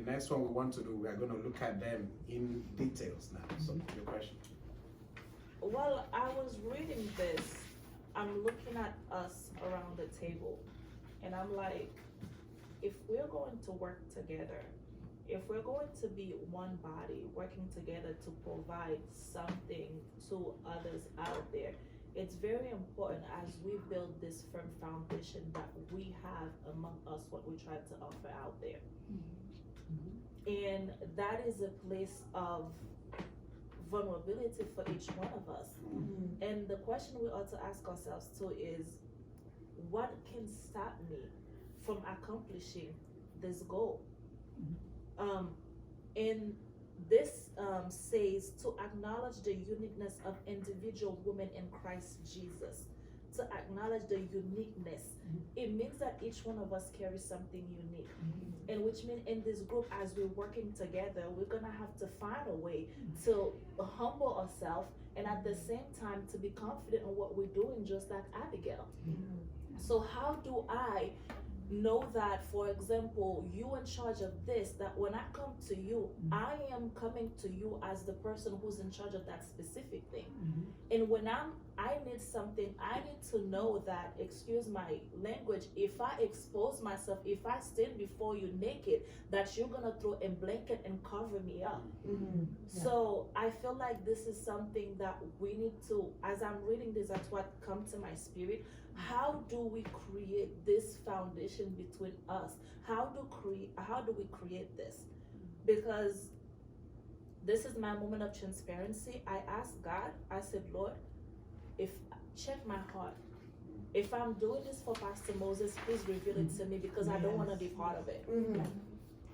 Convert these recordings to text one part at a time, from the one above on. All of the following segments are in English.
next one we want to do, we are going to look at them in details now. So your question. Well, I was reading this. I'm looking at us around the table, and I'm like, if we're going to work together, if we're going to be one body working together to provide something to others out there, it's very important as we build this firm foundation that we have among us what we try to offer out there. And that is a place of vulnerability for each one of us. And the question we ought to ask ourselves too is, what can stop me from accomplishing this goal? And this says to acknowledge the uniqueness of individual women in Christ Jesus. To acknowledge the uniqueness. It means that each one of us carries something unique. And which means in this group, as we're working together, we're gonna have to find a way to humble ourselves and at the same time to be confident in what we're doing, just like Abigail. So how do I know that, for example, you in charge of this, that when I come to you, I am coming to you as the person who's in charge of that specific thing. And when I need something, I need to know that, excuse my language, if I expose myself, if I stand before you naked, that you're gonna throw a blanket and cover me up. So I feel like this is something that we need to, as I'm reading this, that's what come to my spirit. How do we create this foundation between us? How do we create this? Because this is my moment of transparency. I asked God, I said, Lord, check my heart. If I'm doing this for Pastor Moses, please reveal it to me, because I don't want to be part of it.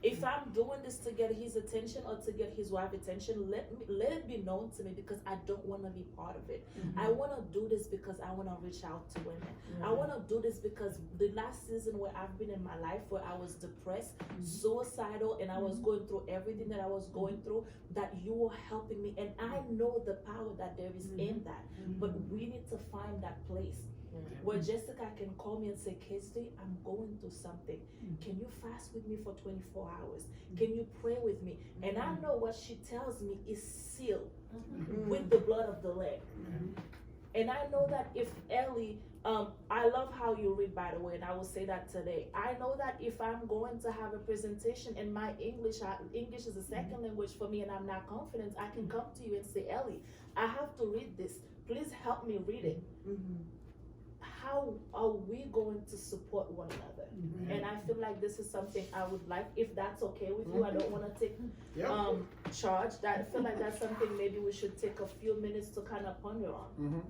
If I'm doing this to get his attention or to get his wife's attention, let it be known to me, because I don't want to be part of it. I want to do this because I want to reach out to women. I want to do this because the last season where I've been in my life, where I was depressed, suicidal, and I was going through everything that I was going through, that you were helping me. And I know the power that there is in that. But we need to find that place where Jessica can call me and say, Kirsty, I'm going through something. Can you fast with me for 24 hours? Can you pray with me? And I know what she tells me is sealed with the blood of the Lamb. And I know that if Ellie, I love how you read, by the way, and I will say that today. I know that if I'm going to have a presentation in my English is a second language for me, and I'm not confident, I can come to you and say, Ellie, I have to read this. Please help me read it. How are we going to support one another? And I feel like this is something I would like, if that's okay with you. I don't want to take charge. I feel like that's something maybe we should take a few minutes to kind of ponder on.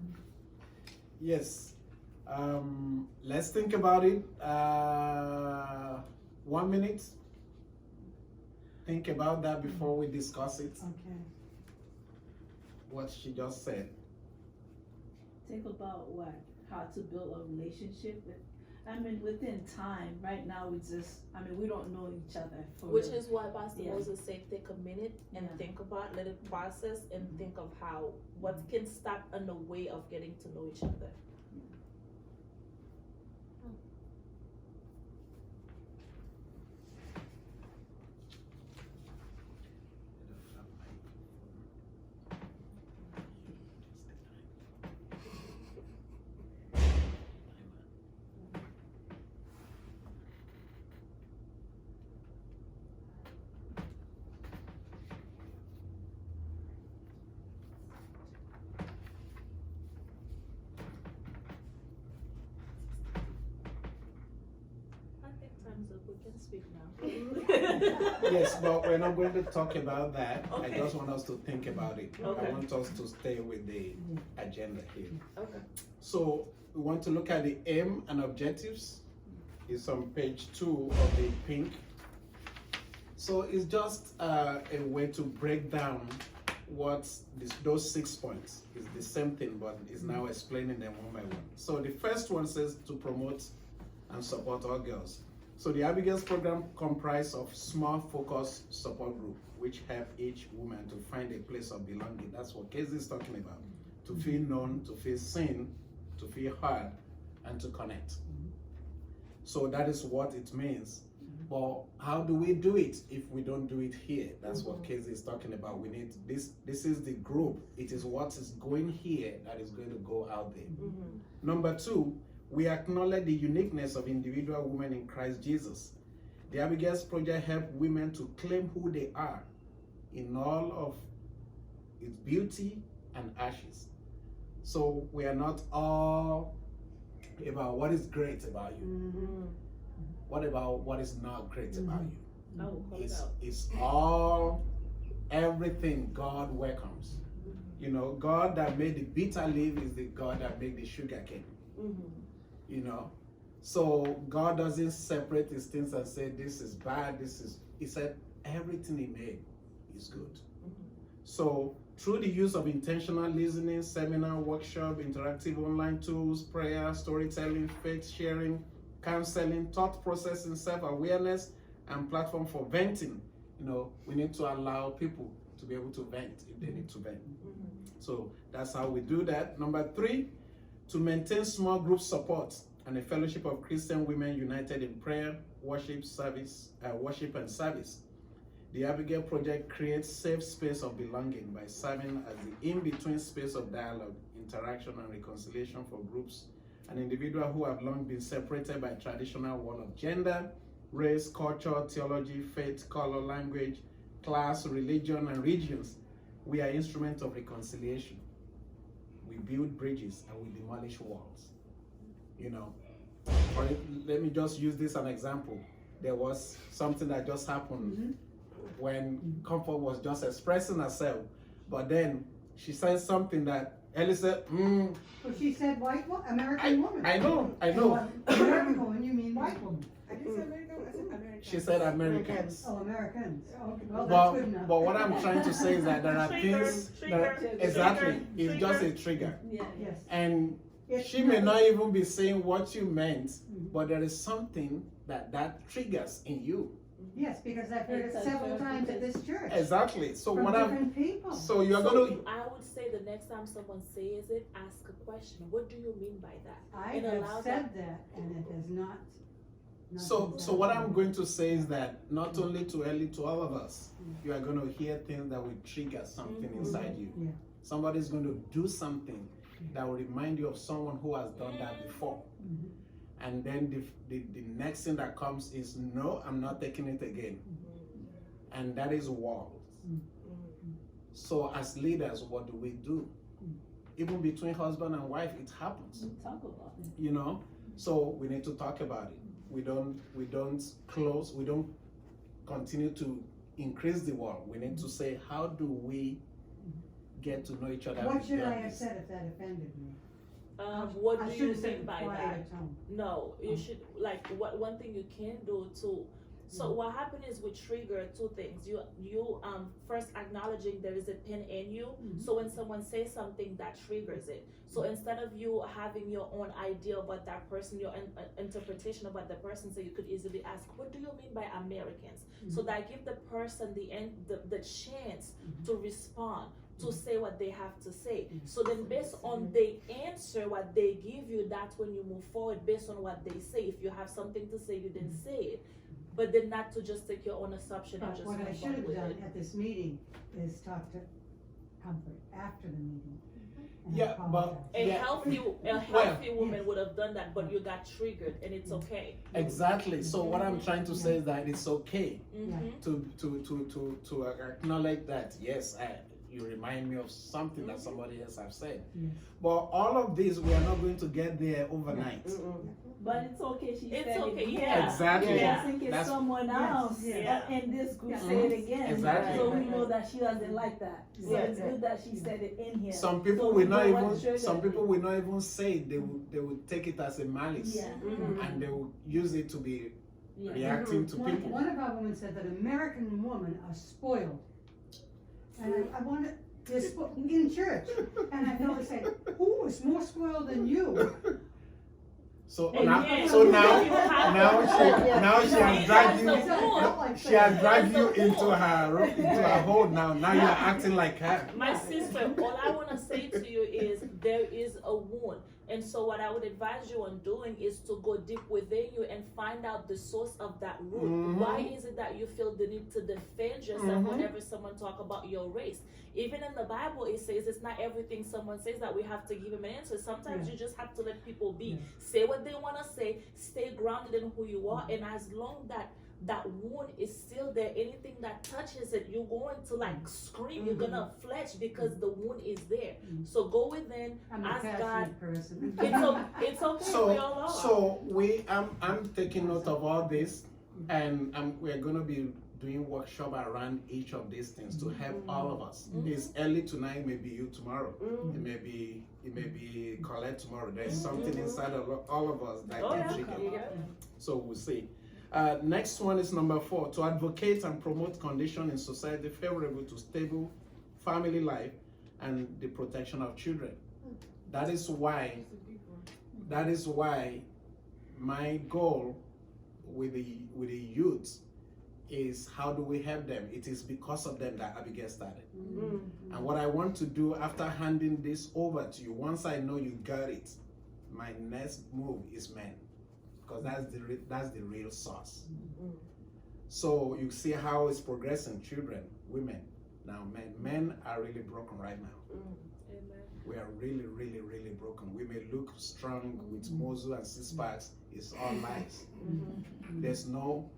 Yes. Let's think about it. 1 minute. Think about that before we discuss it. Okay. What she just said. Think about what? How to build a relationship with, within time. Right now we we don't know each other. Which is why Pastor Moses said, take a minute and think about, let it process, and think of what can stop in the way of getting to know each other. We can speak now. Yes, but we're not going to talk about that. Okay. I just want us to think about it. Okay. I want us to stay with the agenda here. Okay. So we want to look at the aim and objectives. It's on page 2 of the pink. So it's just a way to break down those 6 points. It's the same thing, but it's now explaining them one by one. So the first one says to promote and support all girls. So the Abigail's program comprises of small focused support group, which help each woman to find a place of belonging. That's what Casey is talking about. To feel known, to feel seen, to feel heard, and to connect. So that is what it means. But how do we do it if we don't do it here? That's what Casey is talking about. We need this. This is the group. It is what is going here that is going to go out there. Number two, we acknowledge the uniqueness of individual women in Christ Jesus. The Abigail's Project helps women to claim who they are in all of its beauty and ashes. So we are not all about what is great about you. What about what is not great about you? I will call it out. It's all, everything God welcomes. You know, God that made the bitter leaf is the God that made the sugar cane. You know, so God doesn't separate these things and say this is bad, he said everything he made is good. So through the use of intentional listening, seminar, workshop, interactive online tools, prayer, storytelling, faith sharing, counseling, thought processing, self-awareness, and platform for venting, you know, we need to allow people to be able to vent if they need to vent. So that's how we do that. Number three, to maintain small group support and a fellowship of Christian women united in prayer, worship, worship and service. The Abigail Project creates safe space of belonging by serving as the in-between space of dialogue, interaction, and reconciliation for groups and individuals who have long been separated by traditional wall of gender, race, culture, theology, faith, color, language, class, religion, and regions. We are instruments of reconciliation. We build bridges and we demolish walls. You know, let me just use this as an example. There was something that just happened when Comfort was just expressing herself, but then she said something that Ellie said, Well, she said white American woman. I know. American woman, you mean white woman. I didn't say American, I said American. She said Americans. Oh, Americans. Okay, well, that's good enough. But what I'm trying to say is that there are Trigger, things trigger, that exactly, trigger, it's just a trigger. Yeah. Yes. And It's she may not even be saying what you meant, but there is something that triggers in you. Yes, because I've heard it several times at this church. Exactly. So From what I'm different people. so you're So gonna I would say the next time someone says it, ask a question. What do you mean by that? I And allow have said that, and it has not. so what I'm going to say is that not only to Ellie, to all of us, you are going to hear things that will trigger something inside you. Yeah. Somebody's going to do something that will remind you of someone who has done that before. And then the next thing that comes is, no, I'm not taking it again. And that is walls. So as leaders, what do we do? Even between husband and wife, it happens. Talk about it. You know, so we need to talk about it. We don't continue to increase the wall. We need to say, how do we get to know each other? What should I beyond have this? said if that offended me? What I do should you have said mean by quiet that? tone. No, you should, like, one thing you can do too. So what happened is we trigger two things. You first acknowledging there is a pin in you. So when someone says something, that triggers it. So instead of you having your own idea about that person, your interpretation about the person, so you could easily ask, what do you mean by Americans? So that give the person the chance to respond, to say what they have to say. So then based on the answer, what they give you, that's when you move forward based on what they say. If you have something to say, you didn't say it. But then not to just take your own assumption and But just what I move should on have with done it. at this meeting is talk to Comfort after the meeting. and Yeah, but- apologize. A Yeah. healthy woman yes. would have done that, but you got triggered, and it's okay. Exactly. So what I'm trying to say is that it's okay Mm-hmm. to acknowledge that, yes, you remind me of something that somebody else have said. Yes. But all of this, we are not going to get there overnight. But it's okay, she It's said okay, it. yeah. Exactly. Yeah. I think it's That's- someone Yes, else yes. in this group Yeah. say it again. Exactly. So we know that she doesn't like that. So Yeah. it's good that she said it in here. Some people So will we not know what even triggered some it. people will not even say it. They will take it as a malice. Yeah. And they will use it to be Yeah. reacting to people. One of our women said that American women are spoiled. And I wanted, they're in church, and I felt to say, who is more spoiled than you? So And now, yeah, so you now, have- now she has dragged you. That's the point. She has dragged you That's the into point. her hole now. Now you're acting like her. My sister, all I want to say to you is there is a wound. And so what I would advise you on doing is to go deep within you and find out the source of that root. Mhm. Why is it that you feel the need to defend yourself whenever someone talk about your race? Even in the Bible, it says it's not everything someone says that we have to give them an answer. Sometimes you just have to let people be. Say what they want to say, stay grounded in who you are, and as long that that wound is still there, anything that touches it, you're going to like scream, you're gonna fletch because the wound is there. So go within, I'm a ask God. passionate person. It's okay, we all are. So I'm taking note of all this, and we're gonna be doing workshop around each of these things to help all of us. It's early tonight, maybe you tomorrow. It may be Colette tomorrow. There's something inside of all of us that can trigger. So we'll see. Next one is number 4, to advocate and promote conditions in society favorable to stable family life and the protection of children. That is why my goal with the youth is how do we help them? It is because of them that Abigail started. And what I want to do after handing this over to you, once I know you got it, my next move is men. Because that's the real source. So you see how it's progressing, children, women. Now men are really broken right now. We are really, really, really broken. We may look strong with muscle and six packs. It's all lies. There's no,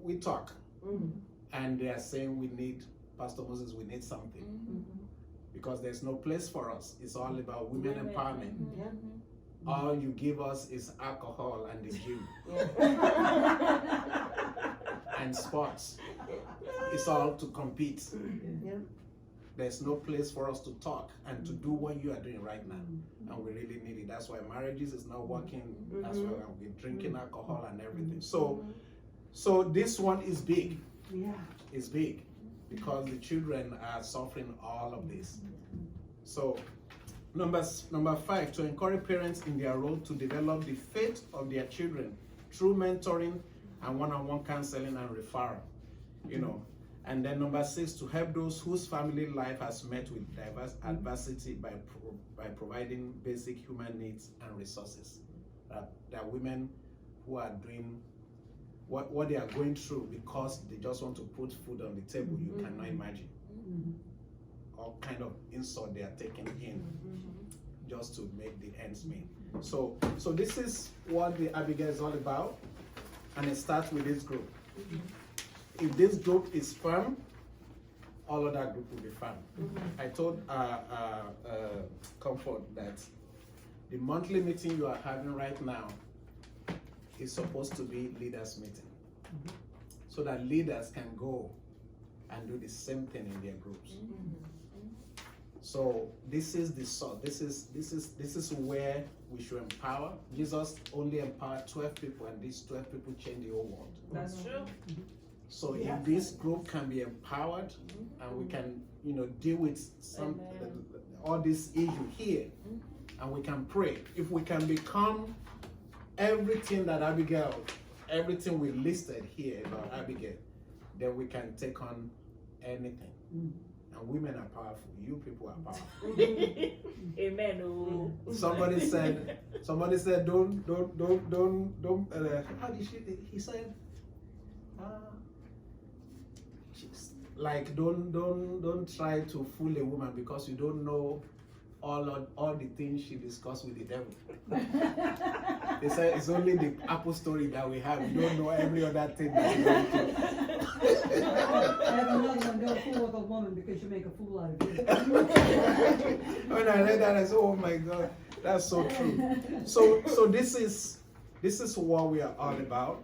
we talk, and they are saying we need, Pastor Moses, we need something. Because there's no place for us. It's all about women empowerment. All you give us is alcohol and the gym and sports. It's all to compete. There's no place for us to talk and to do what you are doing right now, and we really need it. That's why marriages is not working. That's why we're drinking alcohol and everything. So this one is big. It's big because the children are suffering all of this. So. Number 5, to encourage parents in their role to develop the faith of their children through mentoring and one-on-one counseling and referral, And then number 6, to help those whose family life has met with diverse adversity by providing basic human needs and resources. That women who are doing what they are going through because they just want to put food on the table, you cannot imagine. All kind of insult they are taking in just to make the ends meet. So this is what the Abigail is all about, and it starts with this group. If this group is firm, all of that group will be firm. I told Comfort that the monthly meeting you are having right now is supposed to be leaders meeting, so that leaders can go and do the same thing in their groups. So this is the source. This is where we should empower. Jesus only empowered 12 people, and these 12 people changed the whole world. That's true. So if this group can be empowered, and we can, deal with all this issue here, and we can pray. If we can become everything that Abigail, everything we listed here about Abigail, then we can take on anything. And women are powerful. You people are powerful. Amen. Somebody said, don't. How did he said, like don't try to fool a woman because you don't know all the things she discussed with the devil. They said it's only the Apple story that we have. We don't know every other thing that we went through. I have another one, don't fool with a woman because you make a fool out of you. When I read that, I said, oh my God, that's so true. So this is what we are all about.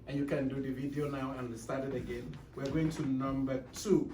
And you can do the video now and start it again. We're going to number 2.